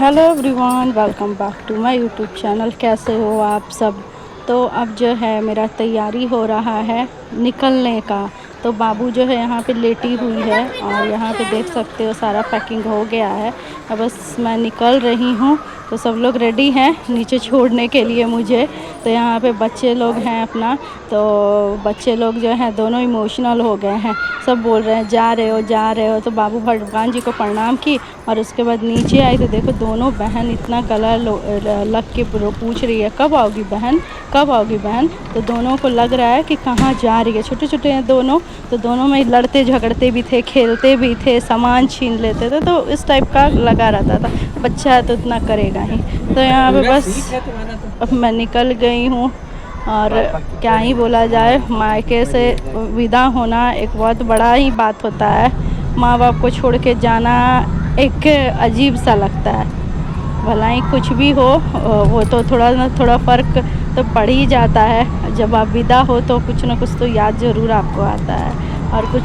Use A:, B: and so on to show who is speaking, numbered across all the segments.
A: Hello everyone, welcome back to my YouTube channel. कैसे हो आप सब। तो अब जो है मेरा तैयारी हो रहा है निकलने का। तो बाबू जो है यहाँ पे लेटी हुई है और यहाँ पे देख सकते हो सारा पैकिंग हो गया है। अब बस मैं निकल रही हूँ। तो सब लोग रेडी हैं नीचे छोड़ने के लिए मुझे। तो यहाँ पे बच्चे लोग हैं अपना। तो बच्चे लोग जो हैं दोनों इमोशनल हो गए हैं। सब बोल रहे हैं जा रहे हो जा रहे हो। तो बाबू भगवान जी को प्रणाम की और उसके बाद नीचे आई तो देखो दोनों बहन इतना गला लग के पूछ रही है कब आओगी बहन, कब आओगी बहन। तो दोनों को लग रहा है कि कहाँ जा रही है। छोटे छोटे हैं दोनों। तो दोनों में लड़ते झगड़ते भी थे, खेलते भी थे, सामान छीन लेते थे। तो इस टाइप का लगा रहता था। बच्चा है तो इतना करेगा ही। तो यहाँ पे बस अब मैं निकल गई हूँ। और क्या ही बोला जाए, मायके से विदा होना एक बहुत बड़ा ही बात होता है। माँ बाप को छोड़ के जाना एक अजीब सा लगता है। भला ही कुछ भी हो, वो तो थोड़ा ना थोड़ा फ़र्क तो पड़ ही जाता है। जब आप विदा हो तो कुछ ना कुछ तो याद ज़रूर आपको आता है और कुछ।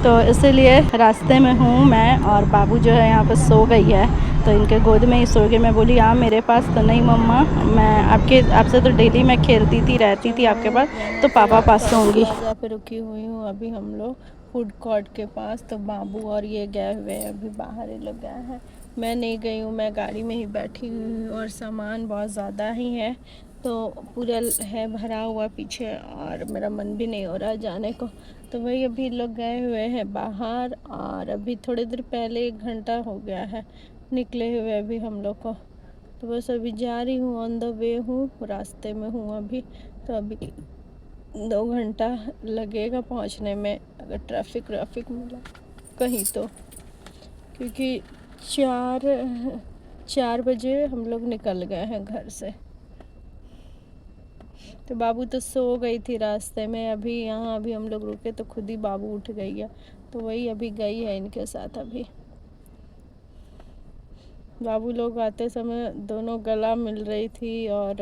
A: तो इसीलिए रास्ते में हूँ मैं और बाबू जो है यहाँ पर सो गई है। तो इनके गोद में ही सो गई। मैं बोली आ मेरे पास तो नहीं मम्मा, मैं आपसे तो डेली मैं खेलती थी रहती थी आपके पास, तो पापा पास सोऊंगी। जहाँ पे रुकी हुई हूँ अभी हम लोग फूड कोर्ट के पास। तो बाबू और ये गए हुए हैं, अभी बाहर ही लोग गए हैं। मैं नहीं गई हूँ, मैं गाड़ी में ही बैठी हुई हूँ और सामान बहुत ज़्यादा ही है। तो पूरा है भरा हुआ पीछे और मेरा मन भी नहीं हो रहा जाने को। तो वही अभी लोग गए हुए हैं बाहर और अभी थोड़ी देर पहले 1 घंटा हो गया है निकले हुए अभी हम लोग को। तो बस अभी जा रही हूँ, ऑन द वे हूँ, रास्ते में हूँ अभी। तो अभी 2 घंटा लगेगा पहुँचने में अगर ट्रैफिक मिला कहीं तो। क्योंकि 4 बजे हम लोग निकल गए हैं घर से। तो बाबू तो सो गई थी रास्ते में। अभी यहाँ अभी हम लोग रुके तो खुद ही बाबू उठ गई है। तो वही अभी गई है इनके साथ। अभी बाबू लोग आते समय दोनों गला मिल रही थी और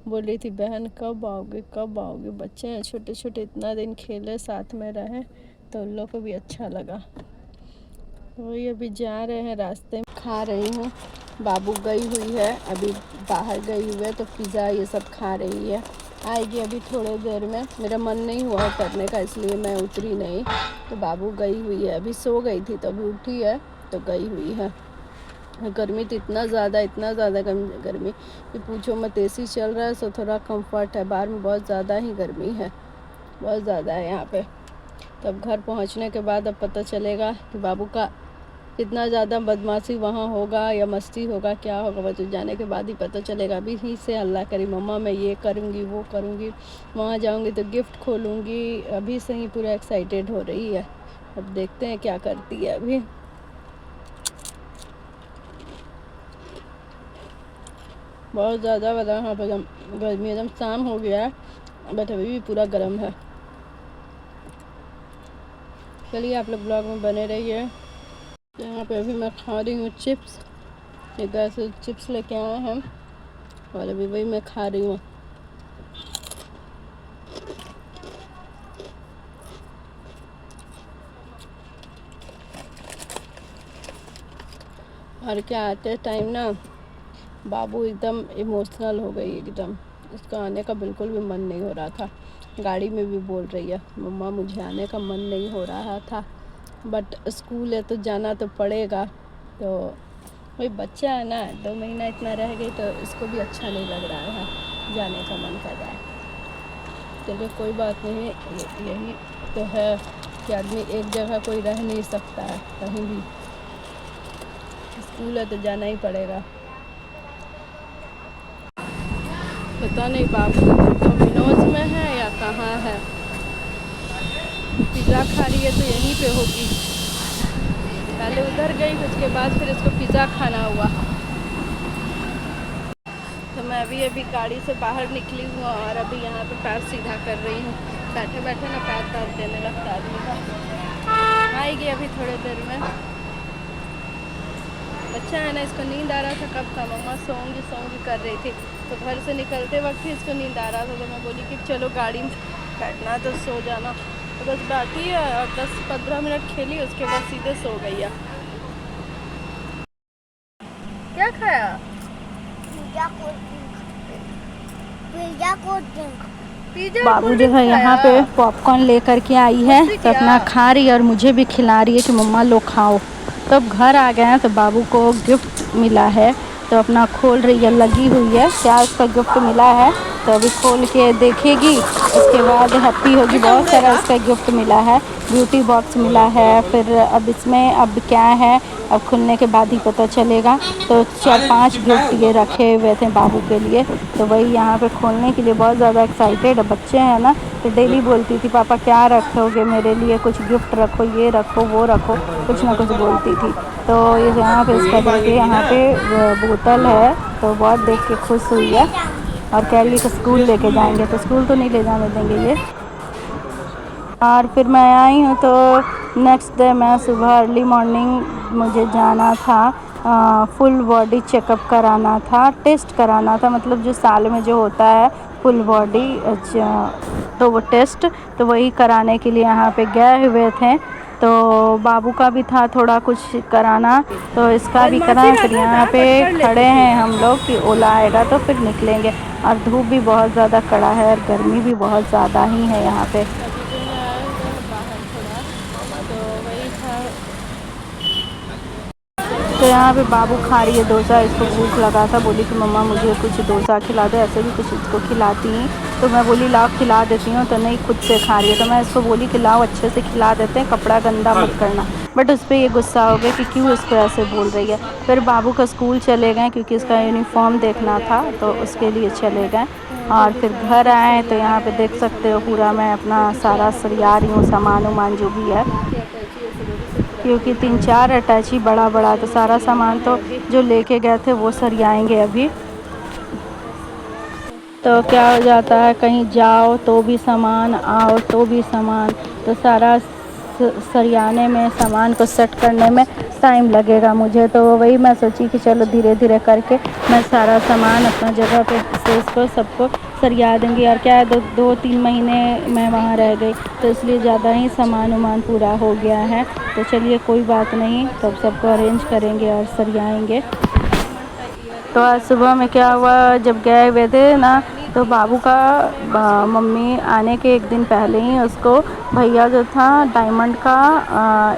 A: बोल रही थी बहन कब आओगे कब आओगे। बच्चे हैं छोटे छोटे, इतना दिन खेले साथ में रहे तो उन लोग को भी अच्छा लगा। वही अभी जा रहे हैं, रास्ते में खा रही हूँ। बाबू गई हुई है अभी बाहर गई हुई है तो पिज़्ज़ा ये सब खा रही है। आएगी अभी थोड़ी देर में। मेरा मन नहीं हुआ करने का इसलिए मैं उतरी नहीं। तो बाबू गई हुई है, अभी सो गई थी तो अभी उठी है तो गई हुई है। गर्मी तो इतना ज़्यादा गर्मी कि पूछो मत। एसी चल रहा है सो थोड़ा कंफर्ट है। बाहर में बहुत ज़्यादा ही गर्मी है, बहुत ज़्यादा है यहाँ पे। तब घर पहुँचने के बाद अब पता चलेगा कि बाबू का कितना ज़्यादा बदमाशी वहाँ होगा या मस्ती होगा, क्या होगा। बस जाने के बाद ही पता चलेगा। अभी ही से हल्ला करी मम्मा मैं ये करूँगी वो करूँगी, वहाँ जाऊँगी तो गिफ्ट खोलूँगी। अभी से ही पूरा एक्साइटेड हो रही है। अब देखते हैं क्या करती है। अभी बहुत ज़्यादा बता यहाँ पर गर्मी एकदम शाम हो गया है बट अभी भी पूरा गर्म है। चलिए आप लोग ब्लॉग में बने रहिए। यहाँ पे अभी मैं खा रही हूँ चिप्स। इधर से चिप्स लेके आए हैं और अभी वही मैं खा रही हूँ। और क्या आते टाइम ना बाबू एकदम इमोशनल हो गई एकदम। उसका आने का बिल्कुल भी मन नहीं हो रहा था। गाड़ी में भी बोल रही है मम्मा मुझे आने का मन नहीं हो रहा था बट स्कूल है तो जाना तो पड़ेगा। तो वही बच्चा है ना, 2 महीना इतना रह गई तो इसको भी अच्छा नहीं लग रहा है, जाने का मन कर रहा है। चलिए कोई बात नहीं, यही तो है कि आदमी एक जगह कोई रह नहीं सकता है कहीं भी। स्कूल है तो जाना ही पड़ेगा। पता नहीं बाबू डोमिनोज में है या कहाँ है। पिज़्ज़ा खा रही है तो यहीं पे होगी। पहले उधर गई उसके बाद फिर इसको पिज़्ज़ा खाना हुआ। तो मैं अभी गाड़ी से बाहर निकली हूँ और अभी यहाँ पे पैर सीधा कर रही हूँ। बैठे बैठे ना पैर दर्द देने लगता है आदमी का। आएगी अभी थोड़ी देर में। बच्चा है ना, इसको नींद आ रहा था कब का, मम्मा सोऊंगी कर रही थी। तो घर से निकलते वक्त ही इसको नींद आ रहा था तो मैं बोली कि चलो गाड़ी में बैठना तो सो जाना। तो बस बैठी है और 10-15 मिनट खेली उसके बाद सीधे सो गई है।
B: खाया?
A: बाबू जो है यहाँ पे पॉपकॉर्न लेकर के आई है तो अपना खा रही है और मुझे भी खिला रही है कि मम्मा लो खाओ। तो अब घर आ गए हैं तो बाबू को गिफ्ट मिला है तो अपना खोल रही है, लगी हुई है क्या उसका गिफ्ट मिला है तो अभी खोल के देखेगी, उसके बाद हैप्पी होगी। बहुत सारा उसका गिफ्ट मिला है, ब्यूटी बॉक्स मिला है, फिर अब इसमें अब क्या है अब खुलने के बाद ही पता चलेगा। तो 4-5 गिफ्ट ये रखे हुए थे बाबू के लिए, तो वही यहाँ पे खोलने के लिए बहुत ज़्यादा एक्साइटेड है। बच्चे हैं ना तो डेली बोलती थी पापा क्या रखोगे मेरे लिए, कुछ गिफ्ट रखो, ये रखो वो रखो, कुछ ना कुछ बोलती थी। तो ये यहाँ पे इसका देखिए यहाँ पे बोतल है तो बहुत देख के खुश हुई है और कह रही है कि स्कूल लेके जाएंगे, तो स्कूल तो नहीं ले जाने देंगे ये। और फिर मैं आई हूँ तो नेक्स्ट डे मैं सुबह अर्ली मॉर्निंग मुझे जाना था, फुल बॉडी चेकअप कराना था, टेस्ट कराना था, मतलब जो साल में जो होता है फुल बॉडी तो वो टेस्ट, तो वही कराने के लिए यहाँ पे गए हुए थे। तो बाबू का भी था थोड़ा कुछ कराना तो इसका भी करा। फिर यहाँ पे खड़े हैं हम लोग कि ओला आएगा तो फिर निकलेंगे, और धूप भी बहुत ज़्यादा कड़ा है और गर्मी भी बहुत ज़्यादा ही है यहाँ पे। तो यहाँ पे बाबू खा रही है डोसा, इसको भूख लगा था, बोली कि मम्मा मुझे कुछ डोसा खिला दे, ऐसे भी कुछ इसको खिलाती हैं। तो मैं बोली लाओ खिला देती हूँ, तो नहीं खुद से खा रही है। तो मैं इसको बोली कि लाओ अच्छे से खिला देते हैं, कपड़ा गंदा मत करना, बट उस पर ये गुस्सा हो गया कि क्यों इसको ऐसे बोल रही है। फिर बाबू का स्कूल चले गए क्योंकि इसका यूनिफॉर्म देखना था तो उसके लिए चले गए। और फिर घर आए तो यहाँ पे देख सकते हो पूरा मैं अपना सारा सरिया रही हूँ, सामान वामान जो भी है, क्योंकि 3-4 अटैची बड़ा बड़ा, तो सारा सामान तो जो लेके गए थे वो सरियाएंगे अभी। तो क्या हो जाता है कहीं जाओ तो भी सामान, आओ तो भी सामान, तो सारा सरियाने में सामान को सेट करने में टाइम लगेगा मुझे। तो वही मैं सोची कि चलो धीरे धीरे करके मैं सारा सामान अपना जगह पे से इसको सबको सरिया देंगी। और क्या है 2-3 महीने मैं वहाँ रह गई तो इसलिए ज़्यादा ही सामान वामान पूरा हो गया है। तो चलिए कोई बात नहीं, तब सबको अरेंज करेंगे और सरियाएंगे। तो आज सुबह में क्या हुआ, जब गए हुए थे ना तो बाबू का मम्मी आने के 1 दिन पहले ही उसको भैया जो था डायमंड का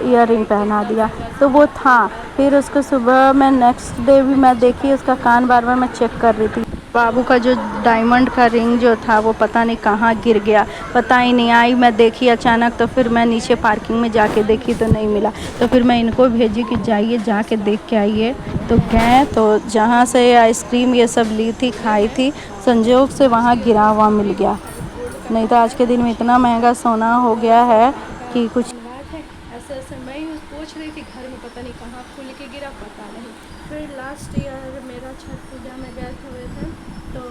A: ईयर रिंग पहना दिया, तो वो था। फिर उसको सुबह में नेक्स्ट डे भी मैं देखी उसका कान बार बार मैं चेक कर रही थी, बाबू का जो डायमंड का रिंग जो था वो पता नहीं कहाँ गिर गया, पता ही नहीं। आई मैं देखी अचानक, तो फिर मैं नीचे पार्किंग में जाके देखी तो नहीं मिला। तो फिर मैं इनको भेजी कि जाइए जाके देख के आइए। तो गए तो जहाँ से आइसक्रीम ये सब ली थी खाई थी, संजोग से वहाँ गिरा हुआ मिल गया, नहीं तो आज के दिन में इतना महंगा सोना हो गया है कि कुछ ऐसे ऐसे। मैं पूछ रही थी घर में पता नहीं कहाँ खुल के गिरा, पता नहीं। फिर लास्ट ईयर मेरा छठ पूजा में गए हुए थे तो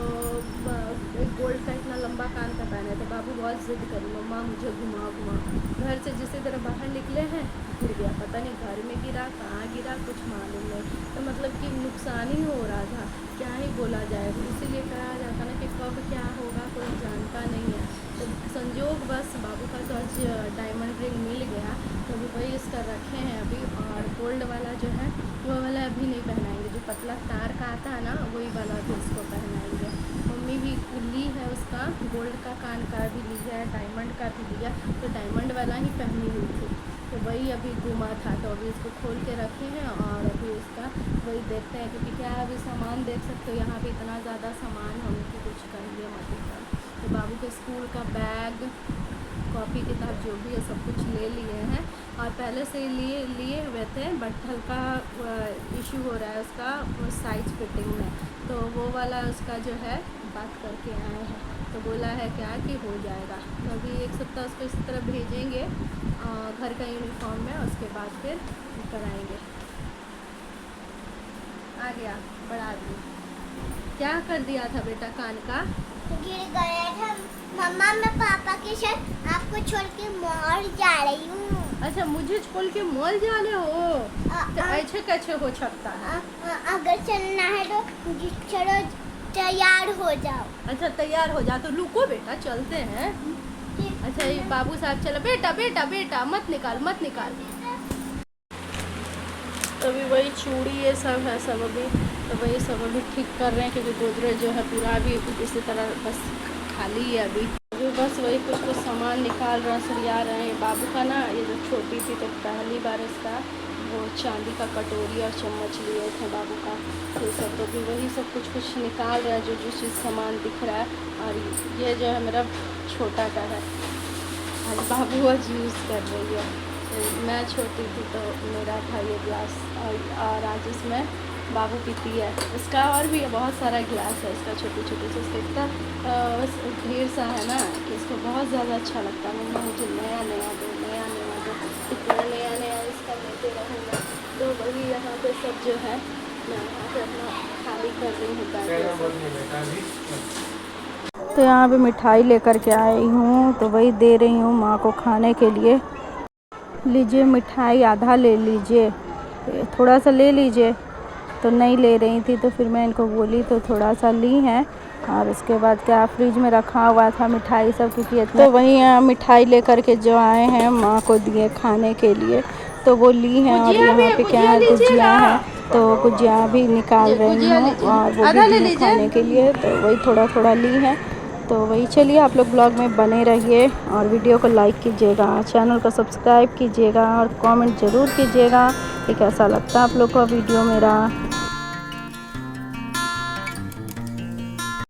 A: गोल्ड का इतना लंबा कान का पहने थे, बाबू बहुत ज़िद करी मम्मा मुझे घुमा घुमा, घर से जिस तरह बाहर निकले हैं गिर गया, पता नहीं घर में गिरा कहाँ गिरा कुछ मालूम नहीं। तो मतलब कि नुकसान ही हो रहा था, क्या ही बोला जाए। इसीलिए कहा जाता ना कि कब क्या होगा कोई जानता नहीं है। तो संजोग बस बाबू का तो आज डायमंड रिंग मिल गया, तो अभी वही इसका रखे हैं अभी। और गोल्ड वाला जो है वो वाला अभी नहीं पहनाएंगे, जो पतला तार का आता है ना वही वाला भी इसको पहनाएंगे। मम्मी भी ली है उसका गोल्ड का कान का भी लिया है, डायमंड का भी लिया, तो डायमंड वाला ही पहनी हुई थी, तो वही अभी घुमा था। तो अभी इसको खोल के रखे हैं और अभी उसका वही देखते हैं, क्योंकि क्या अभी सामान देख सकते हो यहाँ पे इतना ज़्यादा सामान हम कि कुछ करिए मत का। तो बाबू के स्कूल का बैग कॉपी किताब जो भी है सब कुछ ले लिए हैं, और पहले से लिए हुए थे, बट हल्का इशू हो रहा है उसका साइज फिटिंग में, तो वो वाला उसका जो है बात करके आए हैं, तो बोला है क्या कि हो जाएगा। तो अभी 1 सप्ताह उसको इस तरह भेजेंगे घर का यूनिफॉर्म में, उसके बाद फिर कराएंगे। आ गया बड़ा आदमी, क्या कर दिया था बेटा कान का?
C: गिर गया था मम्मा, मैं पापा के साथ आपको छोड़ के मॉल जा रही हूँ।
A: अच्छा मुझे छोड़ के मॉल जाने हो, तो ऐसे कैसे हो सकता है?
C: अगर चलना है तो चलो तैयार हो जाओ।
A: अच्छा तैयार हो जा, तो रुको बेटा चलते हैं। अच्छा ये बाबू साहब चलो, बेटा बेटा बेटा मत निकाल मत निकाल। अभी वही चूड़ी ये सब है, सब अभी तो वही सब अभी ठीक कर रहे हैं क्योंकि गोदरेज जो है पूरा अभी इसी तरह बस खाली है अभी बस वही कुछ कुछ सामान निकाल रहे हैं, सरिया रहे हैं। बाबू का ना ये जो छोटी थी तो पहली बार इसका वो चांदी का कटोरी और चम्मच लिए थे बाबू का, ये सब तो भी वही सब कुछ कुछ निकाल रहा है जो जो चीज़ सामान दिख रहा है। और ये जो है मेरा छोटा का है, आज बाबू आज यूज़ कर रही है। तो मैं छोटी थी तो मेरा था ये ग्लास, और आज इसमें बाबू पीती है। इसका और भी बहुत सारा गिलास है इसका, छोटी छोटी से इसका इतना ढेर सा है ना कि इसको बहुत ज़्यादा अच्छा लगता है। मम्मा मुझे नया नया दो, नया नया दो, इतना नया नया इसका लेते रहूँगा। तो वही यहाँ पे सब जो है मैं यहाँ पे अपना खाली कर रही हूँ। तो यहाँ पे मिठाई लेकर के आई हूँ तो वही दे रही हूँ माँ को खाने के लिए। लीजिए मिठाई, आधा ले लीजिए, थोड़ा सा ले लीजिए। तो नहीं ले रही थी तो फिर मैं इनको बोली तो थोड़ा सा ली है। और उसके बाद क्या फ्रिज में रखा हुआ था मिठाई सब, क्योंकि तो वहीं मिठाई लेकर के जो आए हैं माँ को दिए खाने के लिए, तो वो ली हैं। और यहाँ पे क्या है, गुजिया है, तो गुजिया भी निकाल रही हूँ और वो भी दी खाने के लिए, तो वही थोड़ा थोड़ा ली है। तो वही चलिए आप लोग ब्लॉग में बने रहिए और वीडियो को लाइक कीजिएगा, चैनल को सब्सक्राइब कीजिएगा और कमेंट ज़रूर कीजिएगा कि कैसा लगता है आप लोग को वीडियो मेरा।